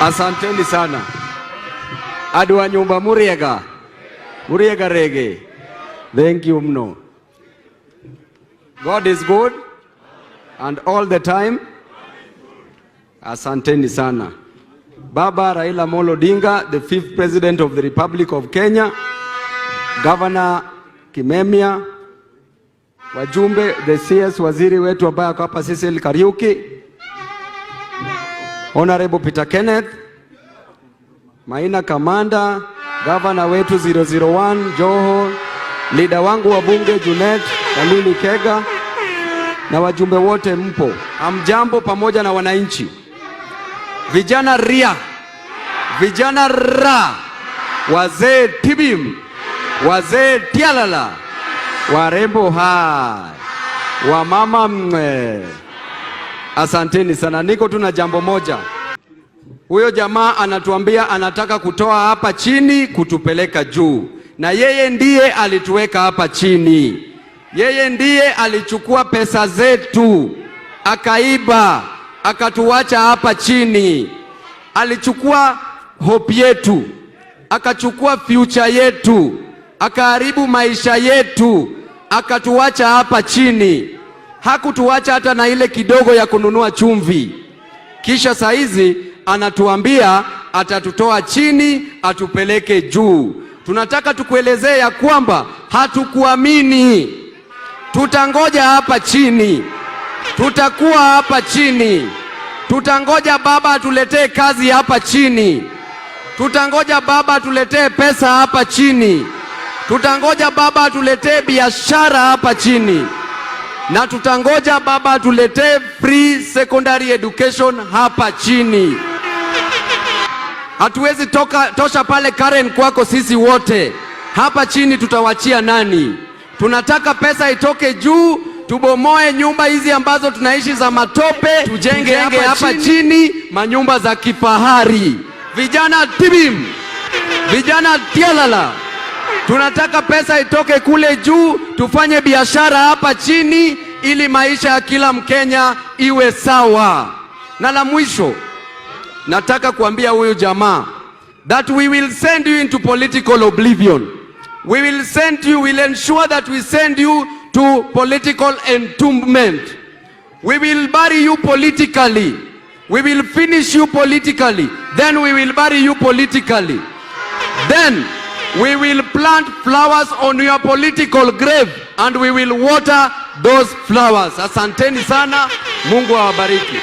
Asanteni sana. Adwa nyumba Muriega rege. Thank you mno. God is good and all the time. Asanteni sana. Baba Raila Amolo Odinga, the 5th President of the Republic of Kenya, Governor Kimemia, wajumbe, the CS waziri wetu ambaye ako hapa Cecil Kariuki, Honorable Peter Kenneth, Maina Kamanda, Governor wetu 001 Joho, leader wangu wa bunge Junet na Lili Kega, na wajumbe wote mpo. Amjambo pamoja na wananchi. Vijana ria, vijana ra, wazee tibim, wazee tialala, warembo hai, wamama mwe. Asanteni sana. Niko tuna jambo moja. Huyo jamaa anatuambia anataka kutoa hapa chini kutupeleka juu. Na yeye ndiye alituweka hapa chini. Yeye ndiye alichukua pesa zetu, akaiba, akatuacha hapa chini. Alichukua hope yetu, akachukua future yetu, akaharibu maisha yetu, akatuacha hapa chini. Hakutuacha hata na ile kidogo ya kununua chumvi. Kisha saizi anatuambia atatutoa chini atupeleke juu. Tunataka tukuelezee ya kwamba hatukuamini. Tutangoja hapa chini, tutakuwa hapa chini, tutangoja baba atuletee kazi hapa chini, tutangoja baba atuletee pesa hapa chini, tutangoja baba atuletee biashara hapa chini, na tutangoja baba atuletee free secondary education hapa chini. Hatuwezi tosha pale Karen kwako sisi wote. Hapa chini tutawachia nani? Tunataka pesa itoke juu, tubomoe nyumba hizi ambazo tunaishi za matope, tujenge hapa chini manyumba za kifahari. Vijana tibim, vijana tialala. Tunataka pesa itoke kule juu, tufanye biashara hapa chini ili maisha ya kila Mkenya iwe sawa. Na la mwisho, nataka kuambia huyu jamaa that we will send you into political oblivion. We will ensure that we send you to political entombment. We will bury you politically. We will finish you politically. Then we will bury you politically. Then we will plant flowers on your political grave and we will water those flowers. Asanteni sana. Mungu awabariki.